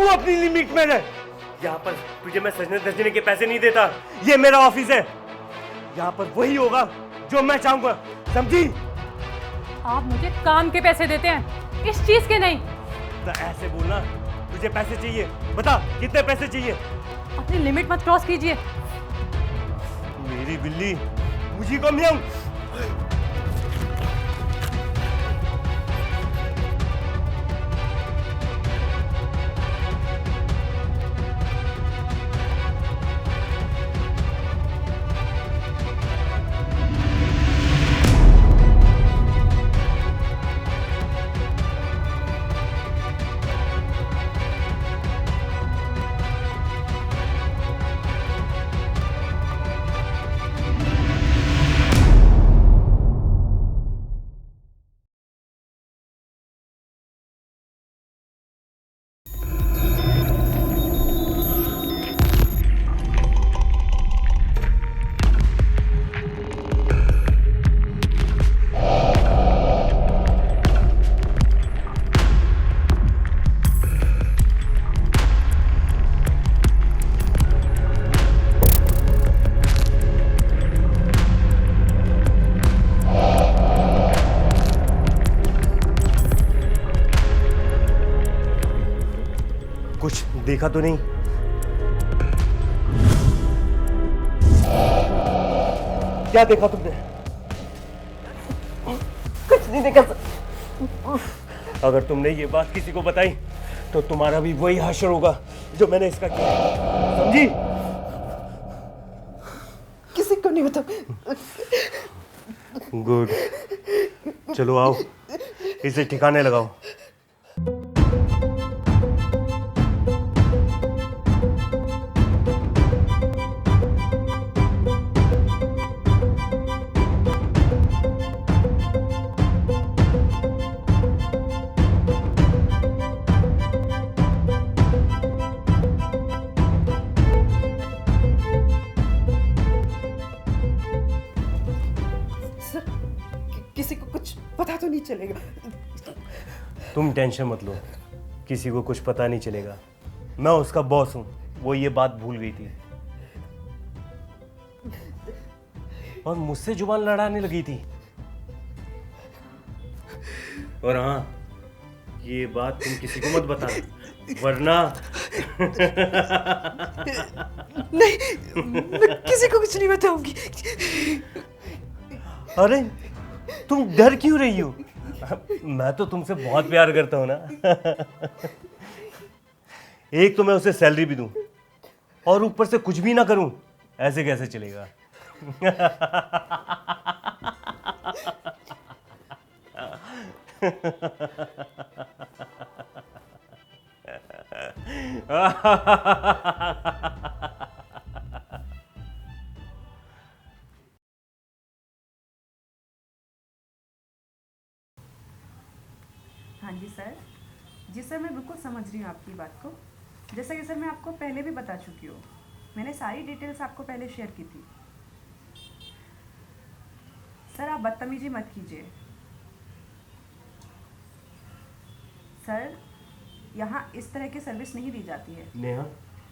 तू अपनी लिमिट में रह। यहाँ पर तुझे मैं सजने धजने के पैसे नहीं देता, ये मेरा ऑफिस है। यहाँ पर वही होगा जो मैं चाहूंगा, समझी? आप मुझे काम के पैसे देते हैं, इस चीज के नहीं। तो ऐसे बोलना, तुझे पैसे चाहिए, बता कितने पैसे चाहिए? अपनी लिमिट मत क्रॉस कीजिए। मेरी बिल्ली मुझे को म्याऊं। कुछ देखा तो नहीं? क्या देखा तुमने? कुछ नहीं देखा। अगर तुमने ये बात किसी को बताई तो तुम्हारा भी वही हाशर होगा जो मैंने इसका किया, समझी? किसी को नहीं बताओ। गुड, चलो आओ, इसे ठिकाने लगाओ। किसी को कुछ पता तो नहीं चलेगा? तुम टेंशन मत लो, किसी को कुछ पता नहीं चलेगा। मैं उसका बॉस हूं, वो ये बात भूल गई थी और मुझसे जुबान लड़ाने लगी थी। और हाँ, ये बात तुम किसी को मत बताना, वरना नहीं, मैं किसी को कुछ नहीं बताऊंगी। अरे तुम डर क्यों रही हो? मैं तो तुमसे बहुत प्यार करता हूं ना। एक तो मैं उसे सैलरी भी दूं और ऊपर से कुछ भी ना करूं, ऐसे कैसे चलेगा? हाँ जी सर। जी सर, मैं बिल्कुल समझ रही हूँ आपकी बात को। जैसा कि सर मैं आपको पहले भी बता चुकी हूँ, मैंने सारी डिटेल्स आपको पहले शेयर की थी। सर आप बदतमीजी मत कीजिए। सर यहाँ इस तरह की सर्विस नहीं दी जाती है। नेहा,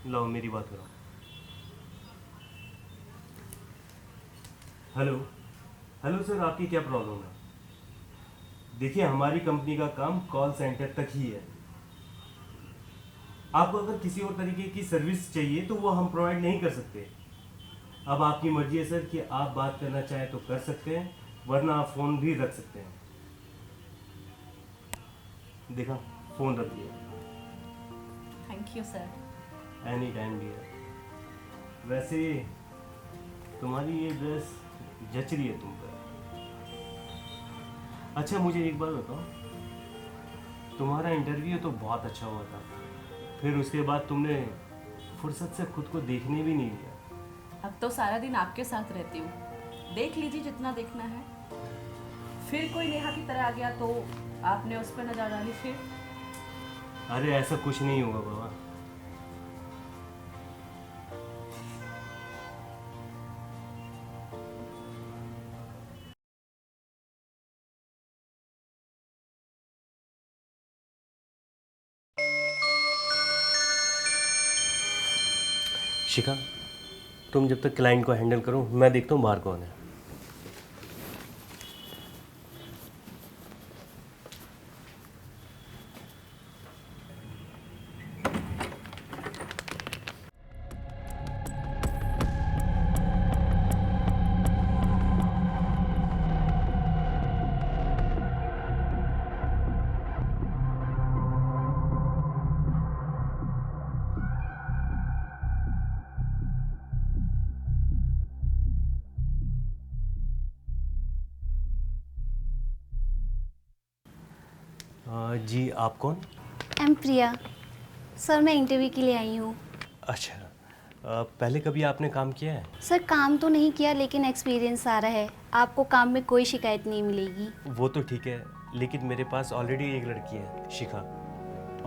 लो मेरी बात करो। हेलो हेलो सर, आपकी क्या प्रॉब्लम है? देखिए, हमारी कंपनी का काम कॉल सेंटर तक ही है। आपको अगर किसी और तरीके की सर्विस चाहिए तो वो हम प्रोवाइड नहीं कर सकते। अब आपकी मर्जी है सर कि आप बात करना चाहें तो कर सकते हैं, वरना आप फ़ोन भी रख सकते हैं। देखा, फ़ोन रख दिया। Thank you sir. Any time dear. वैसे तुम्हारी ये ड्रेस जच रही है तुम पर। अच्छा, मुझे एक बात बताओ, तुम्हारा इंटरव्यू तो बहुत अच्छा हुआ था, फिर उसके बाद तुमने फुर्सत से खुद को देखने भी नहीं दिया। अब तो सारा दिन आपके साथ रहती हूँ, देख लीजिए जितना देखना है। फिर कोई नेहा की तरह आ गया तो आपने उस पर नजर डाली फिर? अरे ऐसा कुछ नहीं होगा बाबा। शिखा, तुम जब तक क्लाइंट को हैंडल करो, मैं देखता हूँ बाहर कौन है। जी, आप कौन? I am Priya. सर मैं इंटरव्यू के लिए आई हूँ। अच्छा, पहले कभी आपने काम किया है? सर काम तो नहीं किया लेकिन एक्सपीरियंस आ रहा है। आपको काम में कोई शिकायत नहीं मिलेगी। वो तो ठीक है, लेकिन मेरे पास ऑलरेडी एक लड़की है, शिखा,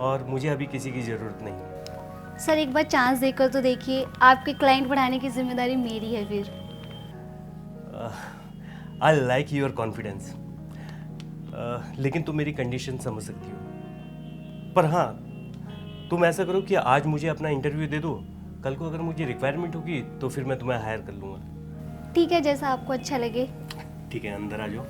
और मुझे अभी किसी की ज़रूरत नहीं है। सर एक बार चांस देकर तो देखिए, आपके क्लाइंट बढ़ाने की जिम्मेदारी मेरी है फिर। आई लाइक योर कॉन्फिडेंस, लेकिन तुम मेरी कंडीशन समझ सकती हो। पर हाँ, तुम ऐसा करो कि आज मुझे अपना इंटरव्यू दे दो, कल को अगर मुझे रिक्वायरमेंट होगी तो फिर मैं तुम्हें हायर कर लूँगा। ठीक है, जैसा आपको अच्छा लगे। ठीक है, अंदर आ जाओ।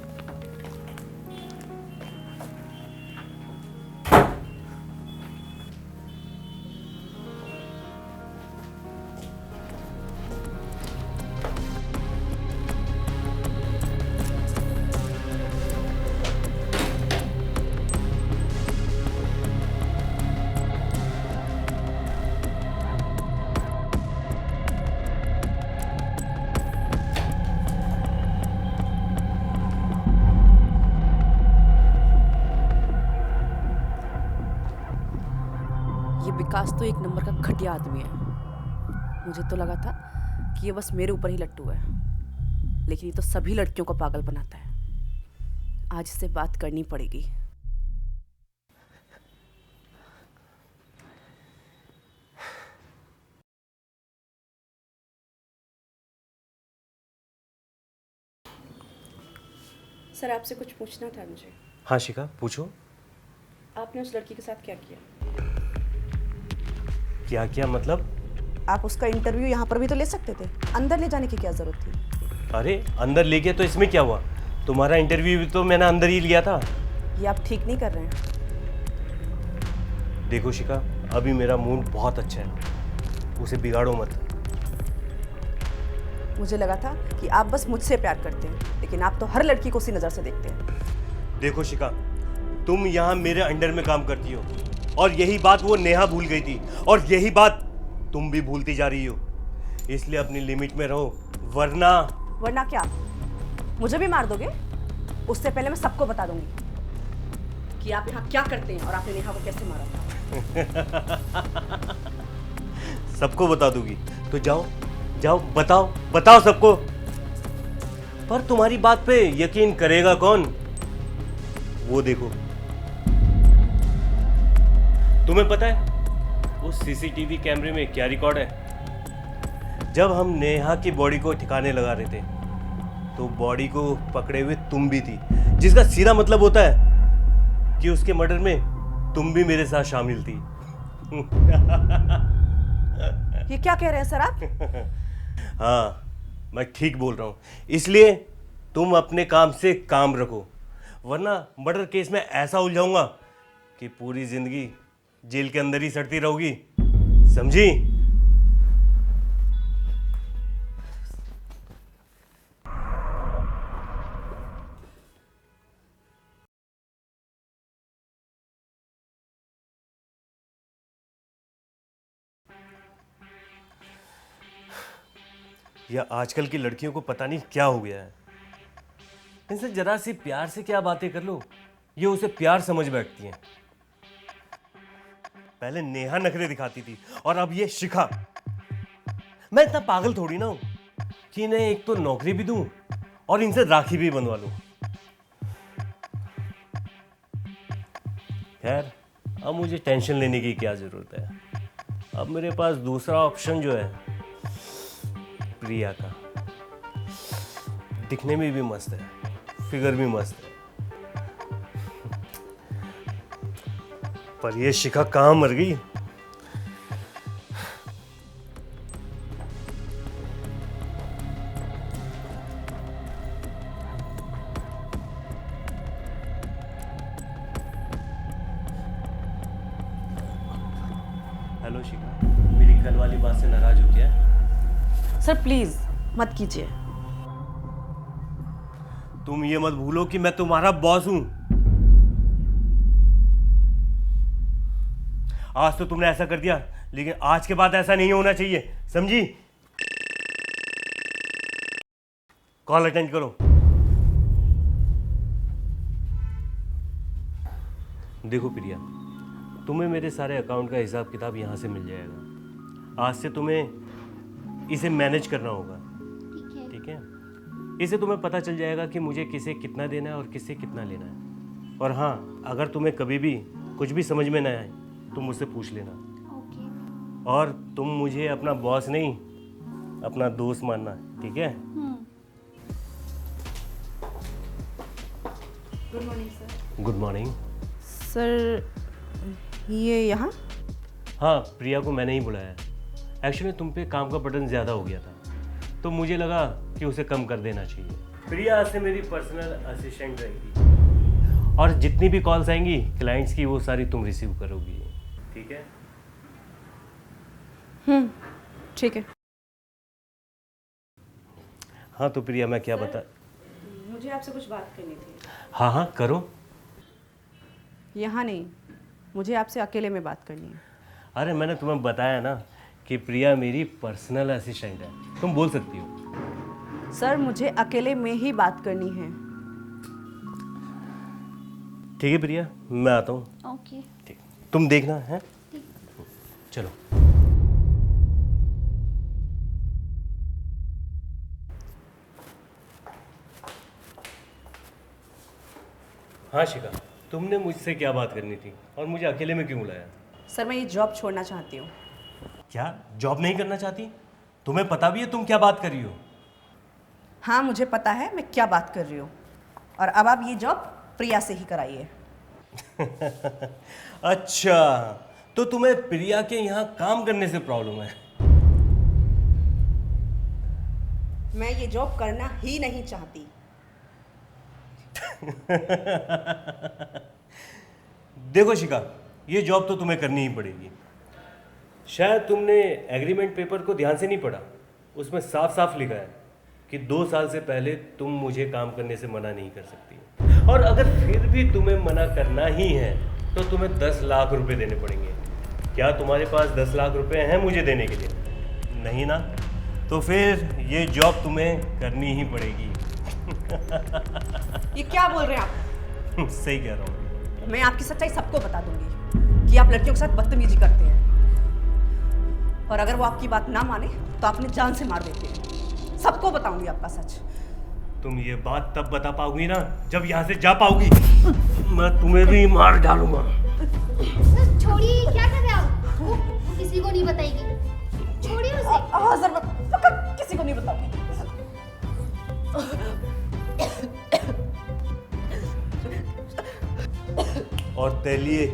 ये विकास तो एक नंबर का घटिया आदमी है। मुझे तो लगा था कि ये बस मेरे ऊपर ही लट्टू है, लेकिन ये तो सभी लड़कियों को पागल बनाता है। आज इससे बात करनी पड़ेगी। सर आपसे कुछ पूछना था मुझे। हाँ शिखा, पूछो। आपने उस लड़की के साथ क्या किया? क्या क्या मतलब? आप उसका इंटरव्यू यहाँ पर भी तो ले सकते थे, अंदर ले जाने की क्या जरूरत थी? अरे अंदर ले गया तो इसमें क्या हुआ? तुम्हारा इंटरव्यू भी तो मैंने अंदर ही लिया था। ये आप ठीक नहीं कर रहे हैं। देखो शिखा, अभी मेरा मूड बहुत अच्छा है, उसे बिगाड़ो मत। मुझे लगा था कि आप बस मुझसे प्यार करते हैं, लेकिन आप तो हर लड़की को उसी नज़र से देखते हैं। देखो शिखा, तुम यहाँ मेरे अंडर में काम करती हो, और यही बात वो नेहा भूल गई थी, और यही बात तुम भी भूलती जा रही हो। इसलिए अपनी लिमिट में रहो, वरना क्या मुझे भी मार दोगे? उससे पहले मैं सबको बता दूंगी कि आप यहाँ क्या करते हैं और आपने नेहा को कैसे मारा था। सबको बता दूंगी तो जाओ जाओ, बताओ सबको। पर तुम्हारी बात पे यकीन करेगा कौन? वो देखो। तुम्हें पता है उस सीसीटीवी कैमरे में क्या रिकॉर्ड है? जब हम नेहा की बॉडी को ठिकाने लगा रहे थे तो बॉडी को पकड़े हुए तुम भी थी, जिसका सीधा मतलब होता है कि उसके मर्डर में तुम भी मेरे साथ शामिल थी। ये क्या कह रहे हैं सर आप? हाँ, मैं ठीक बोल रहा हूँ। इसलिए तुम अपने काम से काम रखो, वरना मर्डर केस में ऐसा उलझाऊंगा कि पूरी जिंदगी जेल के अंदर ही सड़ती रहोगी, समझी? या आजकल की लड़कियों को पता नहीं क्या हो गया है, इनसे जरा सी प्यार से क्या बातें कर लो, ये उसे प्यार समझ बैठती हैं। पहले नेहा नखरे दिखाती थी और अब ये शिखा। मैं इतना पागल थोड़ी ना हूं कि इन्हें एक तो नौकरी भी दूं और इनसे राखी भी बनवा लूं। खैर, अब मुझे टेंशन लेने की क्या जरूरत है। अब मेरे पास दूसरा ऑप्शन जो है, प्रिया का। दिखने में भी मस्त है, फिगर भी मस्त है, पर ये शिखा कहाँ मर गई? हेलो शिखा, मेरी कल वाली बात से नाराज हो क्या? सर प्लीज़ मत कीजिए। तुम ये मत भूलो कि मैं तुम्हारा बॉस हूं। आज तो तुमने ऐसा कर दिया, लेकिन आज के बाद ऐसा नहीं होना चाहिए, समझी? कॉल अटेंड करो। देखो प्रिया, तुम्हें मेरे सारे अकाउंट का हिसाब किताब यहाँ से मिल जाएगा। आज से तुम्हें इसे मैनेज करना होगा, ठीक है। ठीक है? इसे तुम्हें पता चल जाएगा कि मुझे किसे कितना देना है और किससे कितना लेना है। और हाँ, अगर तुम्हें कभी भी कुछ भी समझ में ना आए तो मुझसे पूछ लेना। ओके। और तुम मुझे अपना बॉस नहीं, अपना दोस्त मानना, ठीक है? Good morning sir. Good morning. Sir ये यहाँ? हाँ, प्रिया को मैंने ही बुलाया। एक्चुअली तुम पे काम का बर्डन ज़्यादा हो गया था, तो मुझे लगा कि उसे कम कर देना चाहिए। प्रिया आज से मेरी पर्सनल असिस्टेंट रहेगी, और जितनी भी कॉल्स आएंगी क्लाइंट्स की, वो सारी तुम रिसीव करोगी, ठीक है? ठीक है। हाँ तो प्रिया, मैं क्या बता। मुझे आपसे कुछ बात करनी थी। हाँ हाँ करो। यहाँ नहीं, मुझे आपसे अकेले में बात करनी है। अरे मैंने तुम्हें बताया ना कि प्रिया मेरी पर्सनल असिस्टेंट है, तुम बोल सकती हो। सर मुझे अकेले में ही बात करनी है। ठीक है प्रिया, मैं आता हूँ। ओके। ठीक, तुम देखना है। चलो। हाँ शिखा, तुमने मुझसे क्या बात करनी थी और मुझे अकेले में क्यों बुलाया? सर मैं ये जॉब छोड़ना चाहती हूँ। क्या जॉब नहीं करना चाहती? तुम्हें पता भी है तुम क्या बात कर रही हो? हाँ मुझे पता है मैं क्या बात कर रही हूँ, और अब आप ये जॉब प्रिया से ही कराइए। अच्छा, तो तुम्हें प्रिया के यहाँ काम करने से प्रॉब्लम है? मैं ये जॉब करना ही नहीं चाहती। देखो शिखा, ये जॉब तो तुम्हें करनी ही पड़ेगी। शायद तुमने एग्रीमेंट पेपर को ध्यान से नहीं पढ़ा। उसमें साफ साफ लिखा है कि 2 साल से पहले तुम मुझे काम करने से मना नहीं कर सकती, और अगर फिर भी तुम्हें मना करना ही है तो तुम्हें 10 लाख रुपए देने पड़ेंगे। क्या तुम्हारे पास 10 लाख रुपए हैं मुझे देने के लिए? नहीं ना? तो फिर ये जॉब तुम्हें करनी ही पड़ेगी। ये क्या बोल रहे हैं आप? सही कह रहा हूँ। मैं आपकी सच्चाई सबको बता दूंगी कि आप लड़कियों के साथ बदतमीजी करते हैं, और अगर वो आपकी बात ना माने तो आपने जान से मार देते हैं। सबको बताऊंगी आपका सच। तुम ये बात तब बता पाओगी ना जब यहाँ से जा पाओगी। मैं तुम्हें भी मार डालूंगा। सर छोड़िए, क्या कर रहे हैं आप? वो किसी को नहीं बताएगी, छोड़िए उसे। हाँ सर, मैं पक्का किसी को नहीं बताऊंगी। और तेरे लिए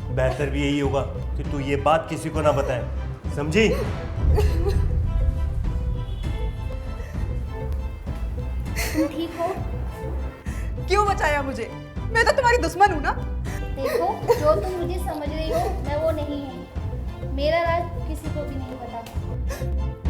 बेहतर भी यही होगा कि तू ये बात किसी को ना बताए, समझी? तुम ठीक हो? क्यों बचाया मुझे? मैं तो तुम्हारी दुश्मन हूँ ना। देखो, जो तुम मुझे समझ रही हो मैं वो नहीं हूँ। मेरा राज किसी को भी नहीं पता।